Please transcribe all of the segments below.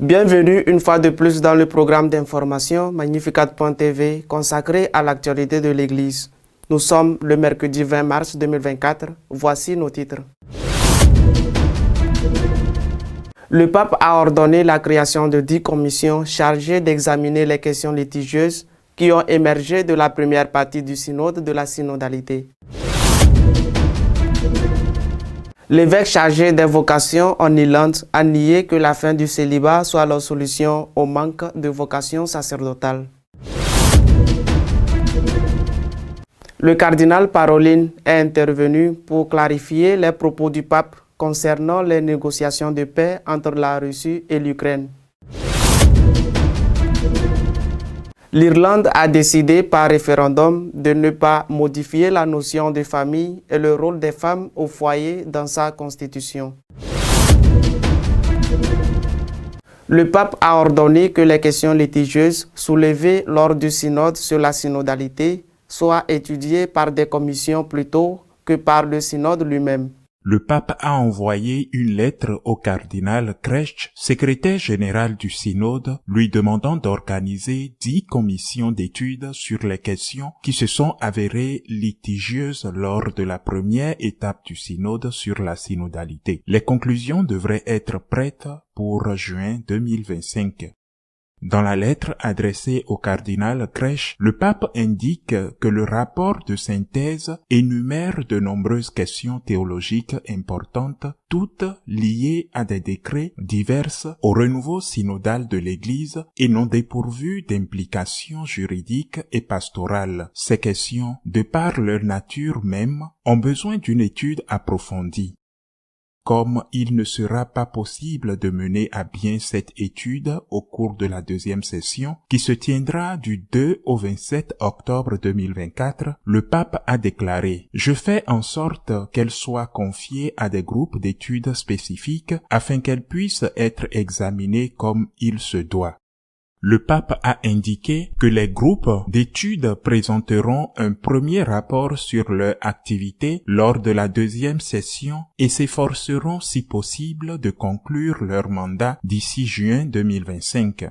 Bienvenue une fois de plus dans le programme d'information Magnificat.tv consacré à l'actualité de l'Église. Nous sommes le mercredi 20 mars 2024. Voici nos titres. Le pape a ordonné la création de 10 commissions chargées d'examiner les questions litigieuses qui ont émergé de la première partie du synode de la synodalité. L'évêque chargé des vocations en Irlande a nié que la fin du célibat soit la solution au manque de vocations sacerdotales. Le cardinal Parolin est intervenu pour clarifier les propos du pape concernant les négociations de paix entre la Russie et l'Ukraine. L'Irlande a décidé par référendum de ne pas modifier la notion de famille et le rôle des femmes au foyer dans sa constitution. Le pape a ordonné que les questions litigieuses soulevées lors du synode sur la synodalité soient étudiées par des commissions plutôt que par le synode lui-même. Le pape a envoyé une lettre au cardinal Kresch, secrétaire général du synode, lui demandant d'organiser 10 commissions d'études sur les questions qui se sont avérées litigieuses lors de la première étape du synode sur la synodalité. Les conclusions devraient être prêtes pour juin 2025. Dans la lettre adressée au cardinal Kresch, le pape indique que le rapport de synthèse énumère de nombreuses questions théologiques importantes, toutes liées à des décrets divers au renouveau synodal de l'Église et non dépourvues d'implications juridiques et pastorales. Ces questions, de par leur nature même, ont besoin d'une étude approfondie. Comme il ne sera pas possible de mener à bien cette étude au cours de la deuxième session, qui se tiendra du 2 au 27 octobre 2024, le pape a déclaré « Je fais en sorte qu'elle soit confiée à des groupes d'études spécifiques afin qu'elle puisse être examinée comme il se doit. » Le pape a indiqué que les groupes d'études présenteront un premier rapport sur leur activité lors de la deuxième session et s'efforceront si possible de conclure leur mandat d'ici juin 2025.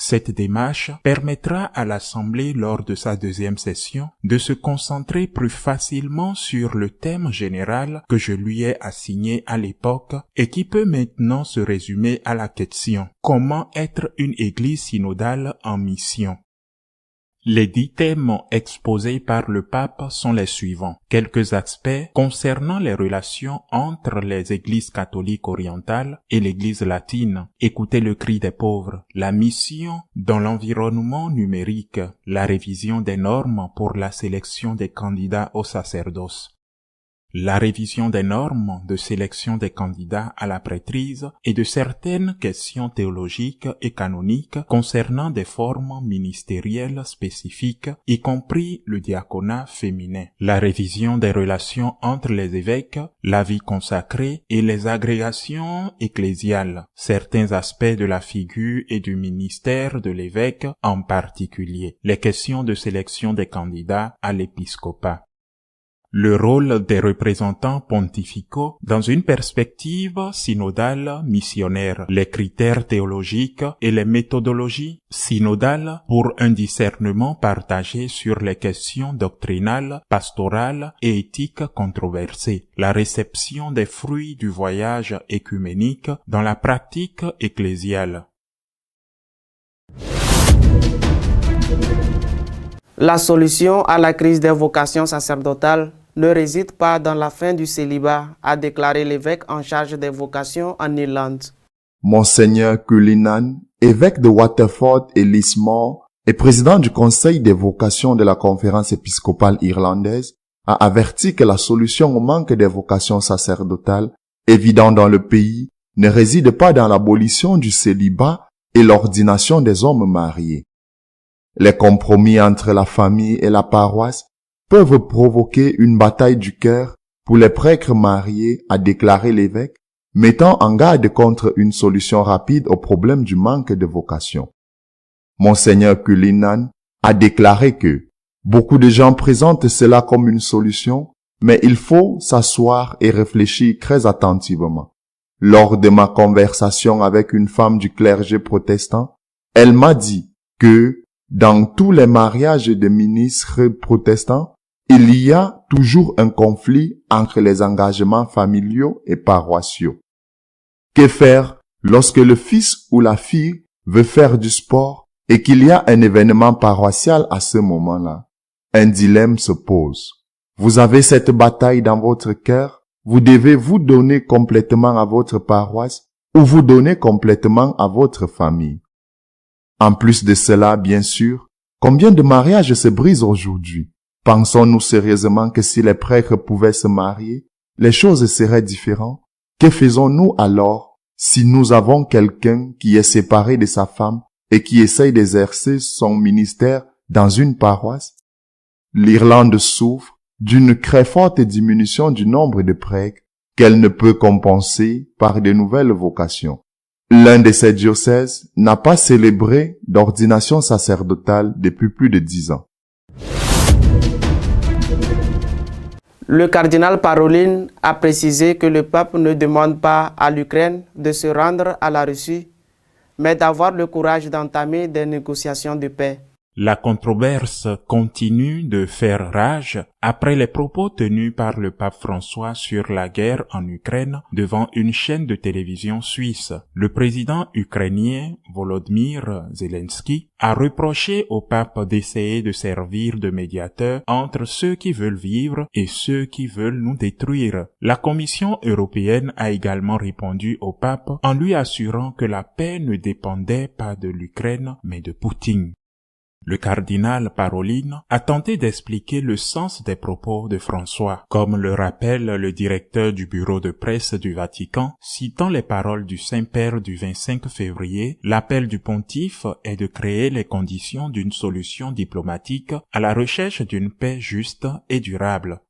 Cette démarche permettra à l'Assemblée lors de sa deuxième session de se concentrer plus facilement sur le thème général que je lui ai assigné à l'époque et qui peut maintenant se résumer à la question « Comment être une Église synodale en mission ?» Les 10 thèmes exposés par le pape sont les suivants. Quelques aspects concernant les relations entre les églises catholiques orientales et l'église latine. Écoutez le cri des pauvres. La mission dans l'environnement numérique. La révision des normes pour la sélection des candidats au sacerdoce. La révision des normes de sélection des candidats à la prêtrise et de certaines questions théologiques et canoniques concernant des formes ministérielles spécifiques, y compris le diaconat féminin. La révision des relations entre les évêques, la vie consacrée et les agrégations ecclésiales. Certains aspects de la figure et du ministère de l'évêque en particulier. Les questions de sélection des candidats à l'épiscopat. Le rôle des représentants pontificaux dans une perspective synodale missionnaire, les critères théologiques et les méthodologies synodales pour un discernement partagé sur les questions doctrinales, pastorales et éthiques controversées, la réception des fruits du voyage œcuménique dans la pratique ecclésiale. La solution à la crise des vocations sacerdotales ne réside pas dans la fin du célibat, a déclaré l'évêque en charge des vocations en Irlande. Monseigneur Cullinan, évêque de Waterford et Lismore et président du Conseil des vocations de la Conférence épiscopale irlandaise, a averti que la solution au manque des vocations sacerdotales, évident dans le pays, ne réside pas dans l'abolition du célibat et l'ordination des hommes mariés. Les compromis entre la famille et la paroisse peuvent provoquer une bataille du cœur pour les prêtres mariés, a déclaré l'évêque, mettant en garde contre une solution rapide au problème du manque de vocation. Monseigneur Cullinan a déclaré que beaucoup de gens présentent cela comme une solution, mais il faut s'asseoir et réfléchir très attentivement. Lors de ma conversation avec une femme du clergé protestant, elle m'a dit que dans tous les mariages de ministres protestants, il y a toujours un conflit entre les engagements familiaux et paroissiaux. Que faire lorsque le fils ou la fille veut faire du sport et qu'il y a un événement paroissial à ce moment-là? Un dilemme se pose. Vous avez cette bataille dans votre cœur, vous devez vous donner complètement à votre paroisse ou vous donner complètement à votre famille. En plus de cela, bien sûr, combien de mariages se brisent aujourd'hui? Pensons-nous sérieusement que si les prêtres pouvaient se marier, les choses seraient différentes? Que faisons-nous alors si nous avons quelqu'un qui est séparé de sa femme et qui essaye d'exercer son ministère dans une paroisse? L'Irlande souffre d'une très forte diminution du nombre de prêtres qu'elle ne peut compenser par de nouvelles vocations. L'un de ces diocèses n'a pas célébré d'ordination sacerdotale depuis plus de 10 ans. Le cardinal Parolin a précisé que le pape ne demande pas à l'Ukraine de se rendre à la Russie, mais d'avoir le courage d'entamer des négociations de paix. La controverse continue de faire rage après les propos tenus par le pape François sur la guerre en Ukraine devant une chaîne de télévision suisse. Le président ukrainien Volodymyr Zelensky a reproché au pape d'essayer de servir de médiateur entre ceux qui veulent vivre et ceux qui veulent nous détruire. La Commission européenne a également répondu au pape en lui assurant que la paix ne dépendait pas de l'Ukraine mais de Poutine. Le cardinal Parolin a tenté d'expliquer le sens des propos de François, comme le rappelle le directeur du bureau de presse du Vatican, citant les paroles du Saint-Père du 25 février. L'appel du pontife est de créer les conditions d'une solution diplomatique à la recherche d'une paix juste et durable.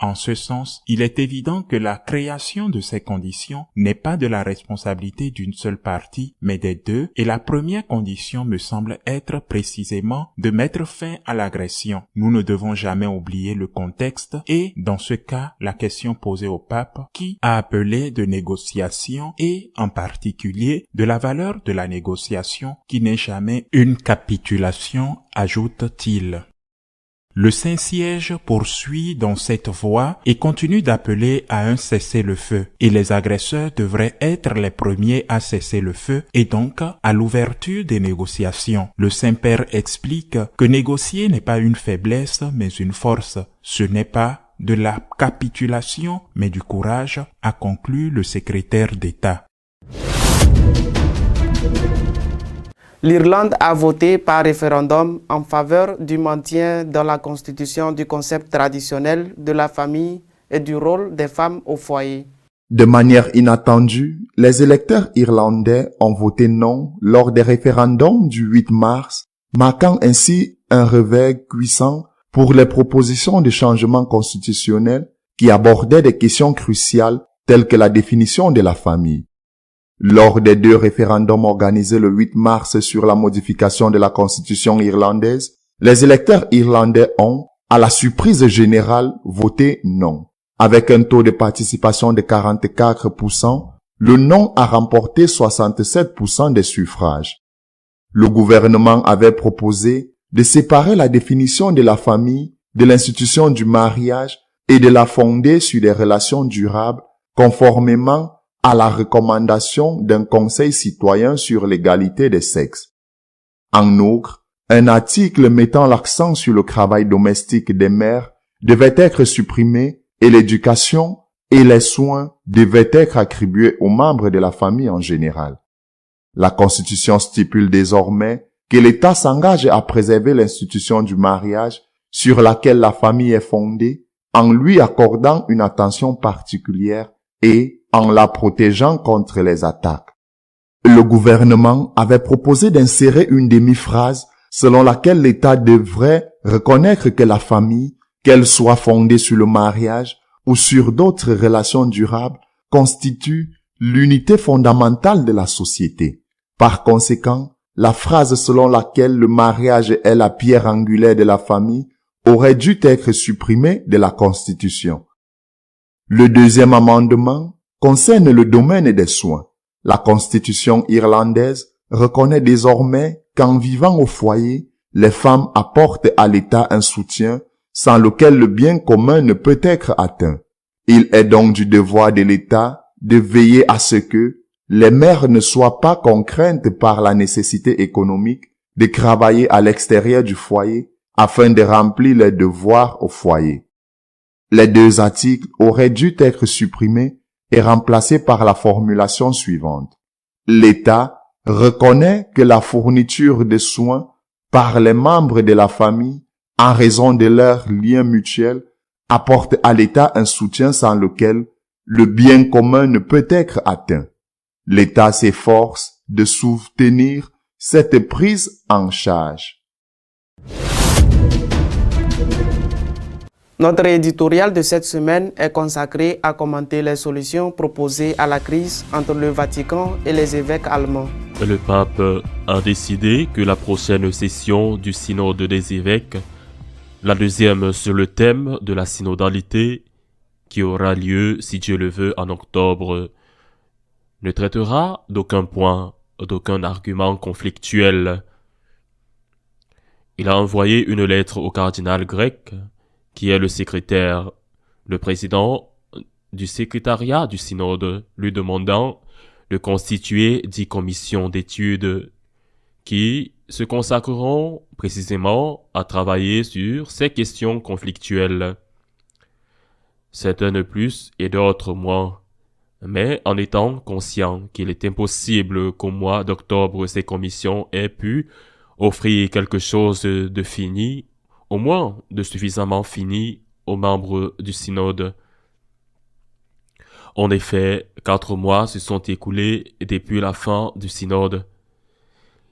En ce sens, il est évident que la création de ces conditions n'est pas de la responsabilité d'une seule partie, mais des deux, et la première condition me semble être précisément de mettre fin à l'agression. Nous ne devons jamais oublier le contexte et, dans ce cas, la question posée au pape, qui a appelé de négociation et, en particulier, de la valeur de la négociation qui n'est jamais une capitulation, ajoute-t-il. Le Saint-Siège poursuit dans cette voie et continue d'appeler à un cessez-le-feu, et les agresseurs devraient être les premiers à cesser le feu et donc à l'ouverture des négociations. Le Saint-Père explique que négocier n'est pas une faiblesse mais une force. Ce n'est pas de la capitulation mais du courage, a conclu le secrétaire d'État. L'Irlande a voté par référendum en faveur du maintien dans la Constitution du concept traditionnel de la famille et du rôle des femmes au foyer. De manière inattendue, les électeurs irlandais ont voté non lors des référendums du 8 mars, marquant ainsi un réveil puissant pour les propositions de changement constitutionnel qui abordaient des questions cruciales telles que la définition de la famille. Lors des 2 référendums organisés le 8 mars sur la modification de la Constitution irlandaise, les électeurs irlandais ont, à la surprise générale, voté non. Avec un taux de participation de 44%, le non a remporté 67% des suffrages. Le gouvernement avait proposé de séparer la définition de la famille de l'institution du mariage et de la fonder sur des relations durables conformément à la recommandation d'un conseil citoyen sur l'égalité des sexes. En outre, un article mettant l'accent sur le travail domestique des mères devait être supprimé et l'éducation et les soins devaient être attribués aux membres de la famille en général. La Constitution stipule désormais que l'État s'engage à préserver l'institution du mariage sur laquelle la famille est fondée en lui accordant une attention particulière et en la protégeant contre les attaques. Le gouvernement avait proposé d'insérer une demi-phrase selon laquelle l'État devrait reconnaître que la famille, qu'elle soit fondée sur le mariage ou sur d'autres relations durables, constitue l'unité fondamentale de la société. Par conséquent, la phrase selon laquelle le mariage est la pierre angulaire de la famille aurait dû être supprimée de la Constitution. Le deuxième amendement concerne le domaine des soins. La Constitution irlandaise reconnaît désormais qu'en vivant au foyer, les femmes apportent à l'État un soutien sans lequel le bien commun ne peut être atteint. Il est donc du devoir de l'État de veiller à ce que les mères ne soient pas contraintes par la nécessité économique de travailler à l'extérieur du foyer afin de remplir leurs devoirs au foyer. Les deux articles auraient dû être supprimés et remplacés par la formulation suivante. L'État reconnaît que la fourniture de soins par les membres de la famille, en raison de leurs liens mutuels, apporte à l'État un soutien sans lequel le bien commun ne peut être atteint. L'État s'efforce de soutenir cette prise en charge. Notre éditorial de cette semaine est consacré à commenter les solutions proposées à la crise entre le Vatican et les évêques allemands. Le pape a décidé que la prochaine session du synode des évêques, la deuxième sur le thème de la synodalité, qui aura lieu, si Dieu le veut, en octobre, ne traitera d'aucun point, d'aucun argument conflictuel. Il a envoyé une lettre au cardinal grec, qui est le secrétaire, le président du secrétariat du synode, lui demandant de constituer 10 commissions d'études qui se consacreront précisément à travailler sur ces questions conflictuelles. Certaines plus et d'autres moins, mais en étant conscient qu'il est impossible qu'au mois d'octobre ces commissions aient pu offrir quelque chose de fini, au moins de suffisamment fini aux membres du synode. En effet, 4 mois se sont écoulés depuis la fin du synode.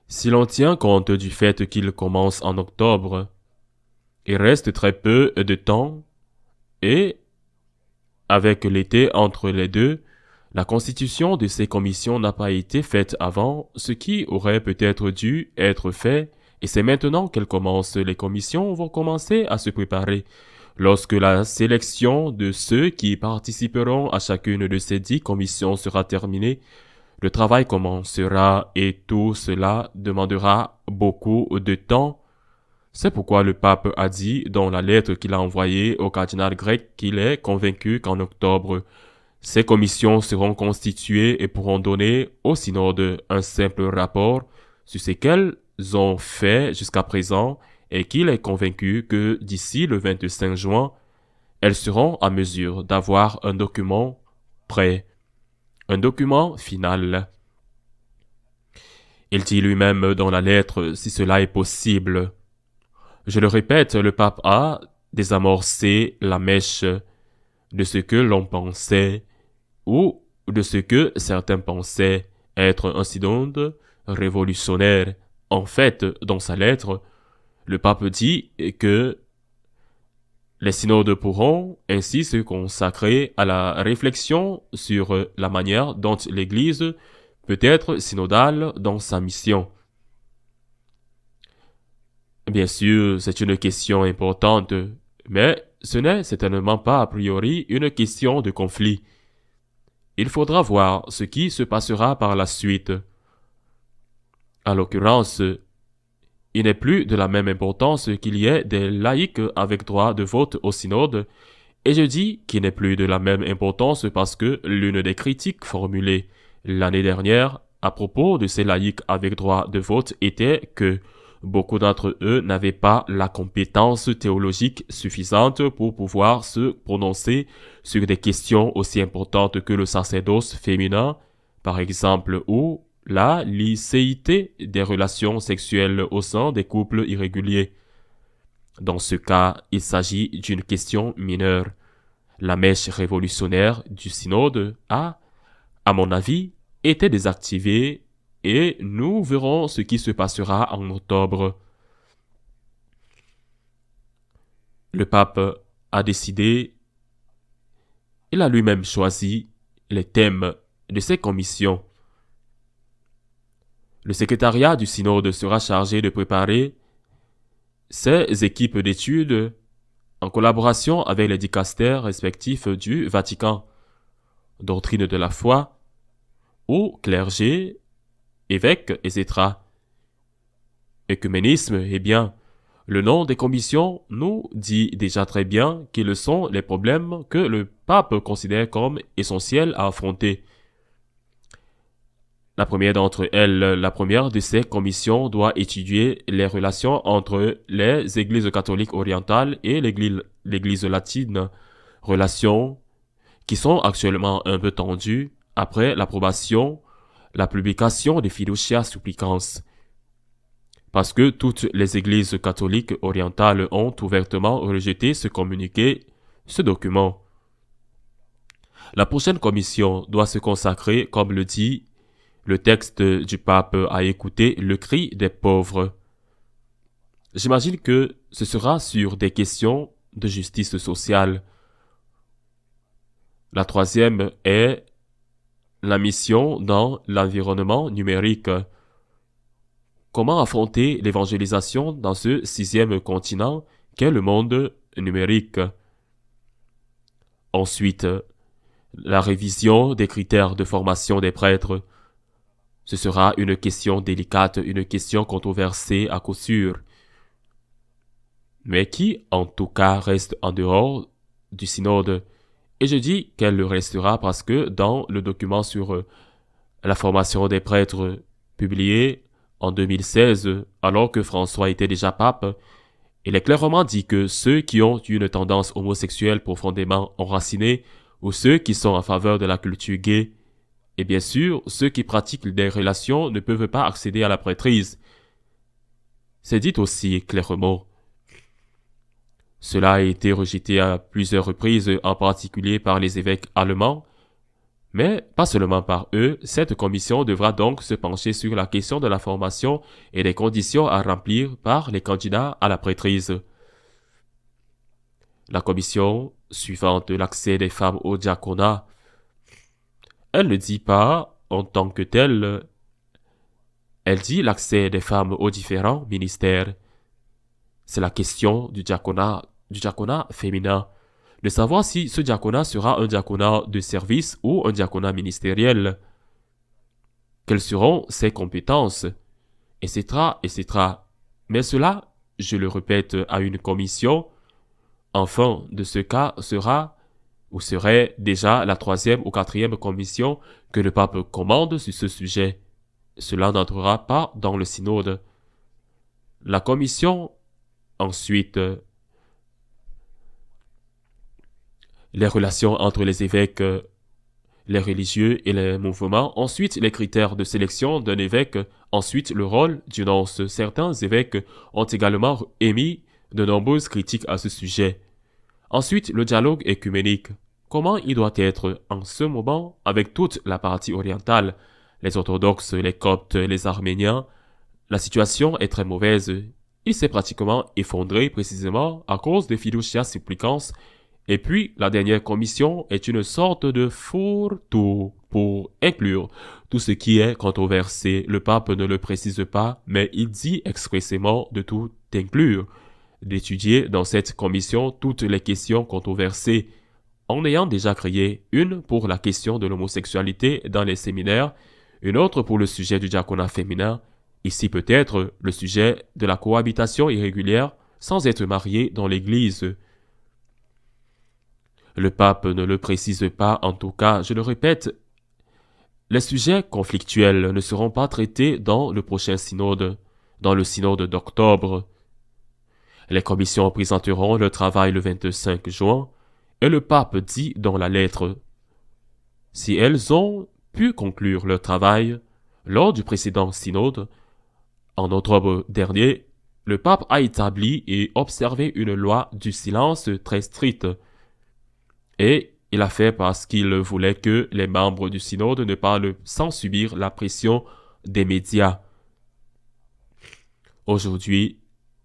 Si l'on tient compte du fait qu'il commence en octobre, il reste très peu de temps et, avec l'été entre les deux, la constitution de ces commissions n'a pas été faite avant, ce qui aurait peut-être dû être fait, et c'est maintenant qu'elles commencent. Les commissions vont commencer à se préparer. Lorsque la sélection de ceux qui participeront à chacune de ces 10 commissions sera terminée, le travail commencera et tout cela demandera beaucoup de temps. C'est pourquoi le pape a dit dans la lettre qu'il a envoyée au cardinal grec qu'il est convaincu qu'en octobre, ces commissions seront constituées et pourront donner au synode un simple rapport sur ce qu'elles ont fait jusqu'à présent et qu'il est convaincu que d'ici le 25 juin, elles seront à mesure d'avoir un document prêt, un document final. Il dit lui-même dans la lettre si cela est possible. Je le répète, le pape a désamorcé la mèche de ce que l'on pensait ou de ce que certains pensaient être un synode révolutionnaire. En fait, dans sa lettre, le pape dit que les synodes pourront ainsi se consacrer à la réflexion sur la manière dont l'Église peut être synodale dans sa mission. Bien sûr, c'est une question importante, mais ce n'est certainement pas a priori une question de conflit. Il faudra voir ce qui se passera par la suite. En l'occurrence, il n'est plus de la même importance qu'il y ait des laïcs avec droit de vote au synode, et je dis qu'il n'est plus de la même importance parce que l'une des critiques formulées l'année dernière à propos de ces laïcs avec droit de vote était que beaucoup d'entre eux n'avaient pas la compétence théologique suffisante pour pouvoir se prononcer sur des questions aussi importantes que le sacerdoce féminin, par exemple, ou la licéité des relations sexuelles au sein des couples irréguliers. Dans ce cas, il s'agit d'une question mineure. La mèche révolutionnaire du synode a, à mon avis, été désactivée et nous verrons ce qui se passera en octobre. Le pape a décidé, il a lui-même choisi les thèmes de ces commissions. Le secrétariat du synode sera chargé de préparer ces équipes d'études en collaboration avec les dicastères respectifs du Vatican. doctrine de la foi, ou clergé, évêque, etc. Œcuménisme, eh bien, le nom des commissions nous dit déjà très bien quels sont les problèmes que le pape considère comme essentiels à affronter. La première de ces commissions doit étudier les relations entre les églises catholiques orientales et l'église latine, relations qui sont actuellement un peu tendues après la publication des Fiducia Supplicans. Parce que toutes les églises catholiques orientales ont ouvertement rejeté ce communiqué, ce document. La prochaine commission doit se consacrer, comme le dit le texte du pape, à écouter le cri des pauvres. J'imagine que ce sera sur des questions de justice sociale. La troisième est la mission dans l'environnement numérique. Comment affronter l'évangélisation dans ce 6e continent qu'est le monde numérique? Ensuite, la révision des critères de formation des prêtres. Ce sera une question délicate, une question controversée à coup sûr, mais qui, en tout cas, reste en dehors du synode. Et je dis qu'elle le restera parce que dans le document sur la formation des prêtres publié en 2016, alors que François était déjà pape, il est clairement dit que ceux qui ont une tendance homosexuelle profondément enracinée ou ceux qui sont en faveur de la culture gay, et bien sûr, ceux qui pratiquent des relations ne peuvent pas accéder à la prêtrise. C'est dit aussi clairement. Cela a été rejeté à plusieurs reprises, en particulier par les évêques allemands, mais pas seulement par eux. Cette commission devra donc se pencher sur la question de la formation et des conditions à remplir par les candidats à la prêtrise. La commission suivante, l'accès des femmes au diaconat. Elle ne dit pas en tant que telle, elle dit l'accès des femmes aux différents ministères. C'est la question du diaconat féminin, de savoir si ce diaconat sera un diaconat de service ou un diaconat ministériel. Quelles seront ses compétences, etc., etc. Mais cela, je le répète, à une commission, enfin, de ce cas serait déjà la 3e ou 4e commission que le pape commande sur ce sujet. Cela n'entrera pas dans le synode. La commission, ensuite, les relations entre les évêques, les religieux et les mouvements, ensuite les critères de sélection d'un évêque, ensuite le rôle du nonce. Certains évêques ont également émis de nombreuses critiques à ce sujet. Ensuite, le dialogue œcuménique. Comment il doit être en ce moment avec toute la partie orientale, les orthodoxes, les coptes, les arméniens? La situation est très mauvaise. Il s'est pratiquement effondré précisément à cause des Fiducia Supplicans. Et puis, la dernière commission est une sorte de fourre-tout pour inclure tout ce qui est controversé. Le pape ne le précise pas, mais il dit expressément de tout inclure, d'étudier dans cette commission toutes les questions controversées, en ayant déjà créé une pour la question de l'homosexualité dans les séminaires, une autre pour le sujet du diaconat féminin, ici peut-être le sujet de la cohabitation irrégulière sans être marié dans l'Église. Le pape ne le précise pas, en tout cas, je le répète, les sujets conflictuels ne seront pas traités dans le prochain synode, dans le synode d'octobre. Les commissions présenteront leur travail le 25 juin, et le pape dit dans la lettre, si elles ont pu conclure leur travail lors du précédent synode, en octobre dernier, le pape a établi et observé une loi du silence très stricte, et il a fait parce qu'il voulait que les membres du synode ne parlent sans subir la pression des médias. Aujourd'hui,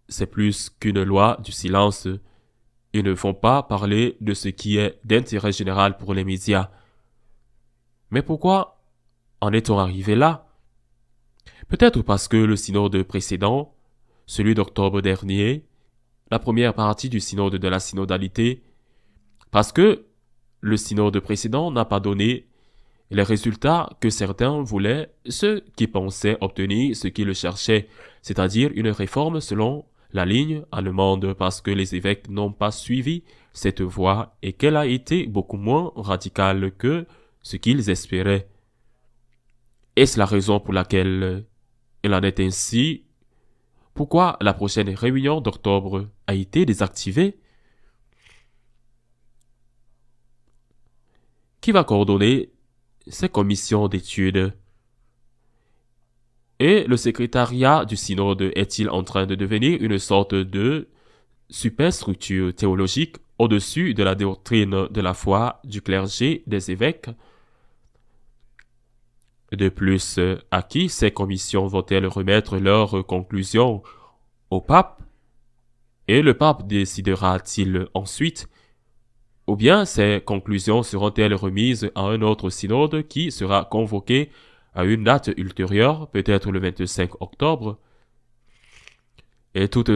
c'est plus qu'une loi du silence. Ils ne vont pas parler de ce qui est d'intérêt général pour les médias. Mais pourquoi en est-on arrivé là? Peut-être parce que le synode précédent, celui d'octobre dernier, la première partie du synode de la synodalité, parce que le synode précédent n'a pas donné les résultats que certains voulaient, ceux qui pensaient obtenir ce qu'ils cherchaient, c'est-à-dire une réforme selon la ligne allemande, parce que les évêques n'ont pas suivi cette voie et qu'elle a été beaucoup moins radicale que ce qu'ils espéraient. Est-ce la raison pour laquelle il en est ainsi? Pourquoi la prochaine réunion d'octobre a été désactivée? Qui va coordonner ces commissions d'études? Et le secrétariat du synode est-il en train de devenir une sorte de superstructure théologique au-dessus de la doctrine de la foi du clergé des évêques? De plus, à qui ces commissions vont-elles remettre leurs conclusions? Au pape? Et le pape décidera-t-il ensuite? Ou bien ces conclusions seront-elles remises à un autre synode qui sera convoqué à une date ultérieure, peut-être le 25 octobre? Et toutes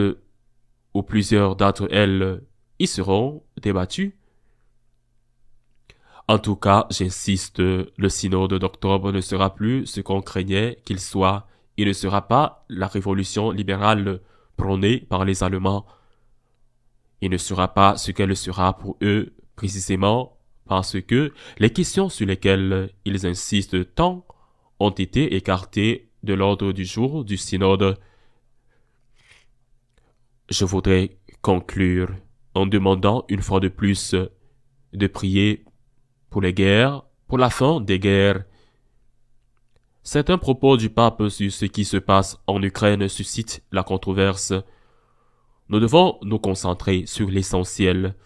ou plusieurs d'entre elles y seront débattues? En tout cas, j'insiste, le synode d'octobre ne sera plus ce qu'on craignait qu'il soit. Il ne sera pas la révolution libérale prônée par les Allemands. Il ne sera pas ce qu'elle sera pour eux, précisément parce que les questions sur lesquelles ils insistent tant ont été écartées de l'ordre du jour du synode. Je voudrais conclure en demandant une fois de plus de prier pour les guerres, pour la fin des guerres. Certains propos du pape sur ce qui se passe en Ukraine suscitent la controverse. Nous devons nous concentrer sur l'essentiel.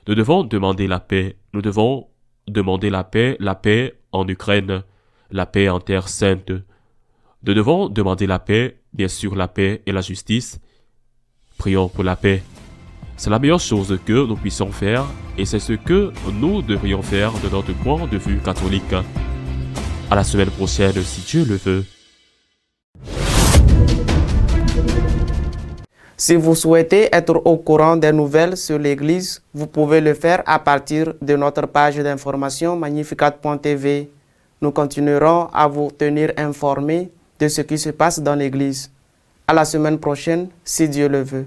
Nous devons demander la paix. Nous devons demander la paix en Ukraine, la paix en Terre Sainte. Nous devons demander la paix, bien sûr la paix et la justice. Prions pour la paix. C'est la meilleure chose que nous puissions faire et c'est ce que nous devrions faire de notre point de vue catholique. À la semaine prochaine, si Dieu le veut. Si vous souhaitez être au courant des nouvelles sur l'Église, vous pouvez le faire à partir de notre page d'information magnificat.tv. Nous continuerons à vous tenir informés de ce qui se passe dans l'Église. À la semaine prochaine, si Dieu le veut.